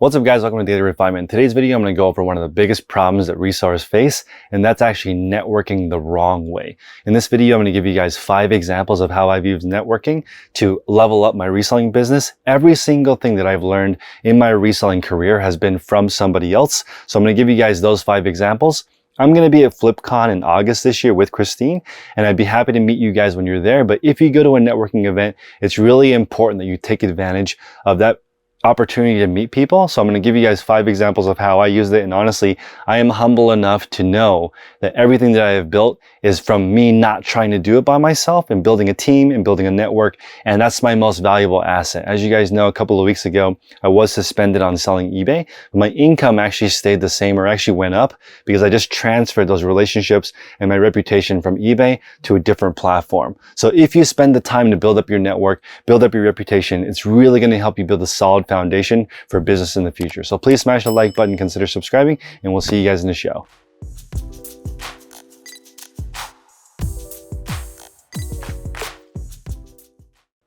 What's up guys, welcome to Daily Refinement. In today's video, I'm going to go over one of the biggest problems that resellers face, and that's actually networking the wrong way. In this video, I'm going to give you guys 5 examples of how I've used networking to level up my reselling business. Every single thing that I've learned in my reselling career has been from somebody else. So I'm going to give you guys those 5 examples. I'm going to be at FlipCon in August this year with Christine, and I'd be happy to meet you guys when you're there. But if you go to a networking event, it's really important that you take advantage of that opportunity to meet people. So I'm going to give you guys 5 examples of how I used it. And honestly, I am humble enough to know that everything that I have built is from me not trying to do it by myself and building a team and building a network. And that's my most valuable asset. As you guys know, a couple of weeks ago, I was suspended on selling eBay, but my income actually stayed the same or actually went up because I just transferred those relationships and my reputation from eBay to a different platform. So if you spend the time to build up your network, build up your reputation, it's really going to help you build a solid foundation for business in the future. So please smash the like button, consider subscribing, and we'll see you guys in the show.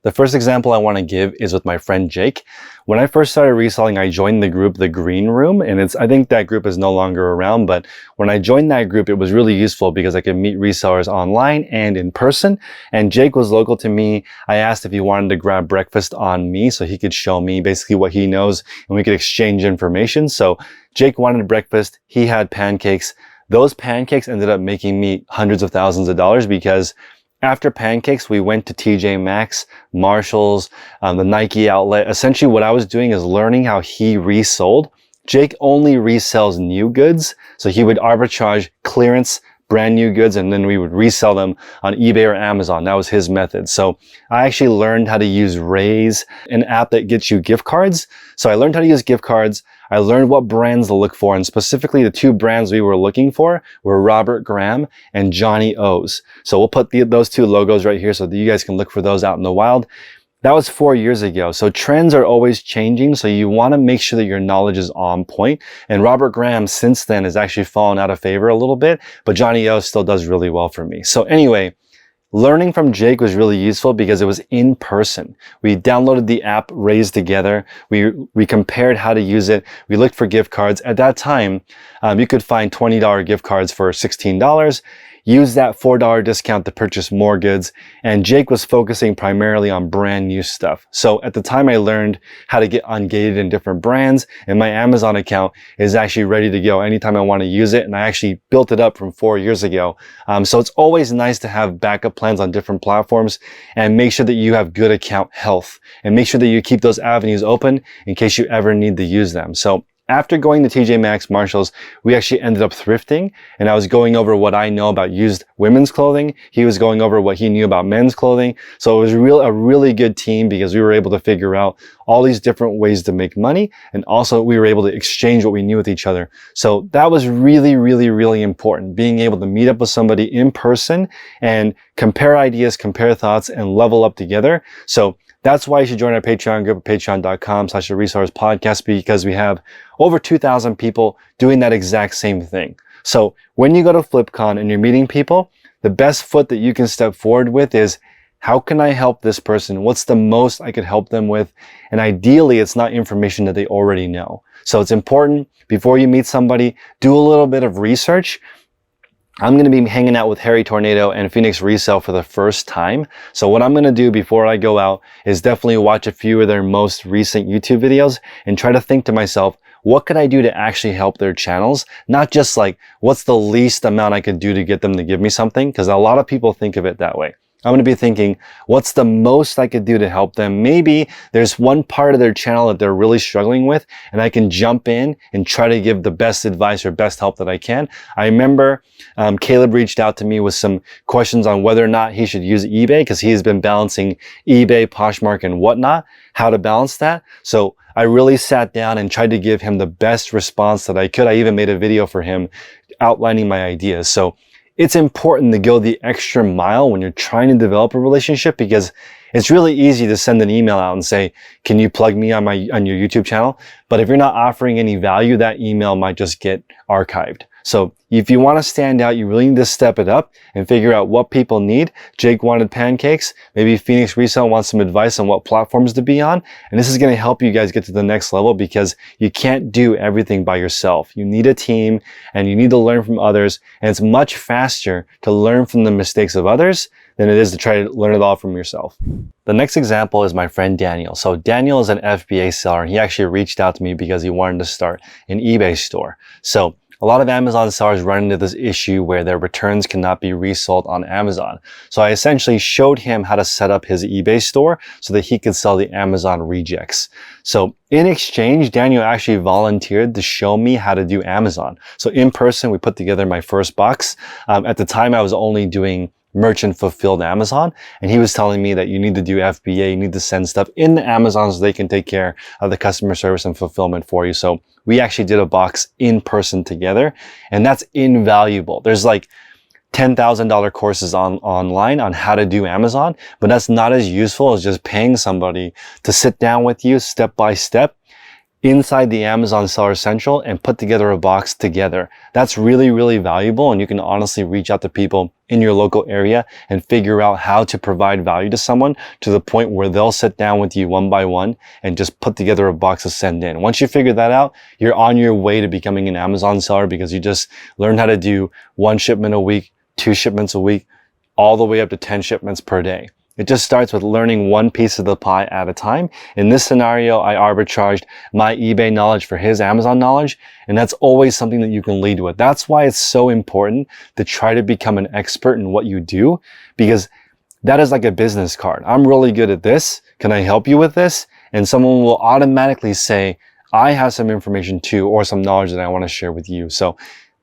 The first example I want to give is with my friend Jake. When I first started reselling, I joined the group, The Green Room, and I think that group is no longer around, but when I joined that group, it was really useful because I could meet resellers online and in person, and Jake was local to me. I asked if he wanted to grab breakfast on me so he could show me basically what he knows and we could exchange information. So Jake wanted breakfast, he had pancakes. Those pancakes ended up making me hundreds of thousands of dollars because after pancakes, we went to TJ Maxx, Marshalls, the Nike outlet. Essentially, what I was doing is learning how he resold. Jake only resells new goods, so he would arbitrage clearance, brand new goods, and then we would resell them on eBay or Amazon. That was his method. So I actually learned how to use Raise, an app that gets you gift cards. So I learned how to use gift cards. I learned what brands to look for, and specifically the 2 brands we were looking for were Robert Graham and Johnny O's. So we'll put those 2 logos right here so that you guys can look for those out in the wild. That was 4 years ago. So trends are always changing. So you want to make sure that your knowledge is on point. And Robert Graham since then has actually fallen out of favor a little bit, but Johnny O still does really well for me. So anyway, learning from Jake was really useful because it was in person. We downloaded the app Raise together. We compared how to use it. We looked for gift cards. At that time, you could find $20 gift cards for $16. Use that $4 discount to purchase more goods. And Jake was focusing primarily on brand new stuff. So at the time I learned how to get ungated in different brands, and my Amazon account is actually ready to go anytime I want to use it. And I actually built it up from 4 years ago. So it's always nice to have backup plans on different platforms and make sure that you have good account health and make sure that you keep those avenues open in case you ever need to use them. So after going to TJ Maxx, Marshalls, we actually ended up thrifting, and I was going over what I know about used women's clothing. He was going over what he knew about men's clothing. So it was a really good team because we were able to figure out all these different ways to make money, and also we were able to exchange what we knew with each other. So that was really, really, really important, being able to meet up with somebody in person and compare ideas, compare thoughts, and level up together. So that's why you should join our Patreon group at patreon.com/resellers podcast, because we have over 2,000 people doing that exact same thing. So when you go to FlipCon and you're meeting people, the best foot that you can step forward with is, how can I help this person? What's the most I could help them with? And ideally, it's not information that they already know. So it's important before you meet somebody, do a little bit of research. I'm going to be hanging out with Harry Tornado and Phoenix Resell for the first time. So what I'm going to do before I go out is definitely watch a few of their most recent YouTube videos and try to think to myself, what could I do to actually help their channels? Not just like, what's the least amount I could do to get them to give me something? Because a lot of people think of it that way. I'm going to be thinking, what's the most I could do to help them? Maybe there's one part of their channel that they're really struggling with, and I can jump in and try to give the best advice or best help that I can. I remember Caleb reached out to me with some questions on whether or not he should use eBay because he has been balancing eBay, Poshmark, and whatnot, how to balance that. So I really sat down and tried to give him the best response that I could. I even made a video for him outlining my ideas. So it's important to go the extra mile when you're trying to develop a relationship, because it's really easy to send an email out and say, can you plug me on your YouTube channel? But if you're not offering any value, that email might just get archived. So if you want to stand out, you really need to step it up and figure out what people need. Jake wanted pancakes. Maybe Phoenix Resale wants some advice on what platforms to be on. And this is going to help you guys get to the next level because you can't do everything by yourself. You need a team and you need to learn from others. And it's much faster to learn from the mistakes of others than it is to try to learn it all from yourself. The next example is my friend Daniel. So Daniel is an FBA seller and he actually reached out to me because he wanted to start an eBay store. So a lot of Amazon sellers run into this issue where their returns cannot be resold on Amazon. So I essentially showed him how to set up his eBay store so that he could sell the Amazon rejects. So in exchange, Daniel actually volunteered to show me how to do Amazon. So in person, we put together my first box. At the time, I was only doing merchant fulfilled Amazon. And he was telling me that you need to do FBA, you need to send stuff into Amazon so they can take care of the customer service and fulfillment for you. So we actually did a box in person together, and that's invaluable. There's like $10,000 courses online on how to do Amazon, but that's not as useful as just paying somebody to sit down with you step by step inside the Amazon Seller Central and put together a box together. That's really, really valuable, and you can honestly reach out to people in your local area and figure out how to provide value to someone to the point where they'll sit down with you one by one and just put together a box to send in. Once you figure that out, you're on your way to becoming an Amazon seller because you just learned how to do 1 shipment a week, 2 shipments a week, all the way up to 10 shipments per day. It just starts with learning one piece of the pie at a time. In this scenario, I arbitraged my eBay knowledge for his Amazon knowledge, and that's always something that you can lead with. That's why it's so important to try to become an expert in what you do, because that is like a business card. I'm really good at this. Can I help you with this? And someone will automatically say, I have some information too, or some knowledge that I want to share with you. So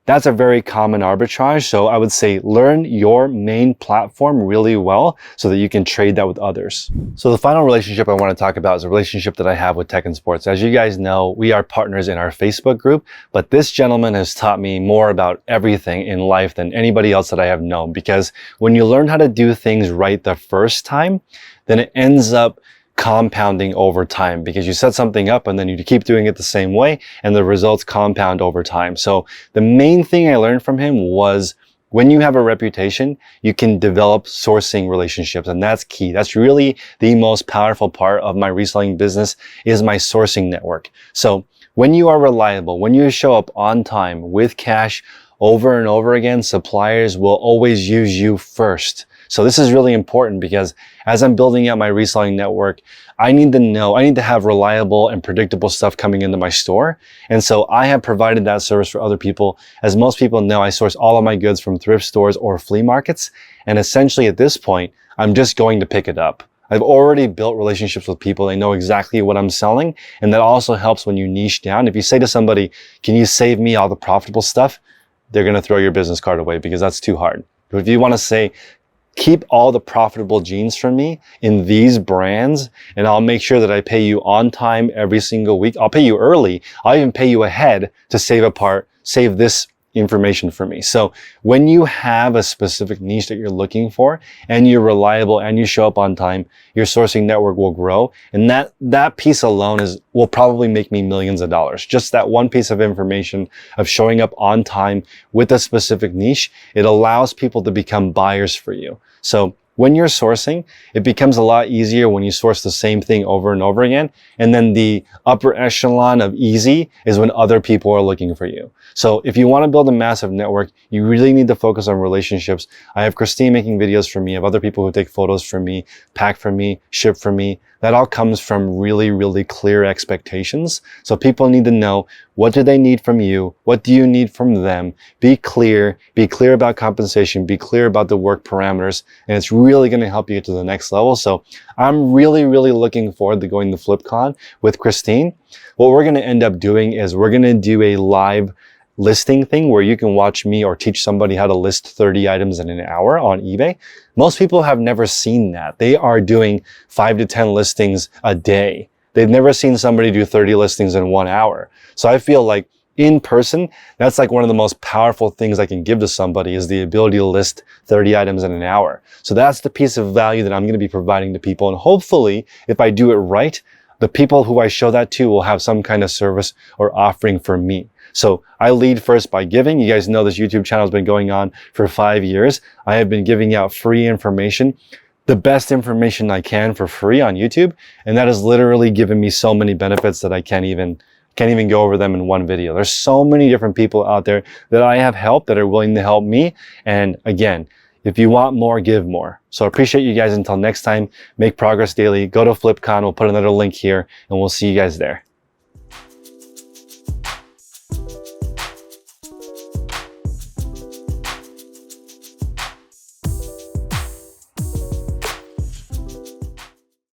that's a very common arbitrage. So I would say learn your main platform really well so that you can trade that with others. So the final relationship I want to talk about is a relationship that I have with Tech and Sports. As you guys know, we are partners in our Facebook group, but this gentleman has taught me more about everything in life than anybody else that I have known, because when you learn how to do things right the first time, then it ends up compounding over time, because you set something up and then you keep doing it the same way and the results compound over time. So the main thing I learned from him was when you have a reputation, you can develop sourcing relationships, and that's key. That's really the most powerful part of my reselling business is my sourcing network. So when you are reliable, when you show up on time with cash over and over again, suppliers will always use you first. So this is really important because as I'm building out my reselling network, I need to have reliable and predictable stuff coming into my store. And so I have provided that service for other people. As most people know, I source all of my goods from thrift stores or flea markets. And essentially at this point, I'm just going to pick it up. I've already built relationships with people. They know exactly what I'm selling. And that also helps when you niche down. If you say to somebody, can you save me all the profitable stuff? They're going to throw your business card away because that's too hard. But if you want to say, keep all the profitable jeans from me in these brands, and I'll make sure that I pay you on time every single week. I'll pay you early. I'll even pay you ahead to save this information for me. So when you have a specific niche that you're looking for and you're reliable and you show up on time, your sourcing network will grow. And that piece alone will probably make me millions of dollars. Just that one piece of information of showing up on time with a specific niche, it allows people to become buyers for you. So when you're sourcing, it becomes a lot easier when you source the same thing over and over again. And then the upper echelon of easy is when other people are looking for you. So if you want to build a massive network, you really need to focus on relationships. I have Christine making videos for me. I have other people who take photos for me, pack for me, ship for me. That all comes from really, really clear expectations. So people need to know, what do they need from you? What do you need from them? Be clear about compensation, be clear about the work parameters, and it's really going to help you get to the next level. So I'm really, really looking forward to going to FlipCon with Christine. What we're going to end up doing is we're going to do a live listing thing where you can watch me or teach somebody how to list 30 items in an hour on eBay. Most people have never seen that. They are doing 5 to 10 listings a day. They've never seen somebody do 30 listings in 1 hour. So I feel like in person, that's like one of the most powerful things I can give to somebody is the ability to list 30 items in an hour. So that's the piece of value that I'm going to be providing to people. And hopefully, if I do it right, the people who I show that to will have some kind of service or offering for me. So I lead first by giving. You guys know this YouTube channel has been going on for 5 years. I have been giving out free information, the best information I can for free on YouTube. And that has literally given me so many benefits that I can't even go over them in one video. There's so many different people out there that I have helped that are willing to help me. And again, if you want more, give more. So I appreciate you guys. Until next time, make progress daily. Go to FlipCon. We'll put another link here and we'll see you guys there.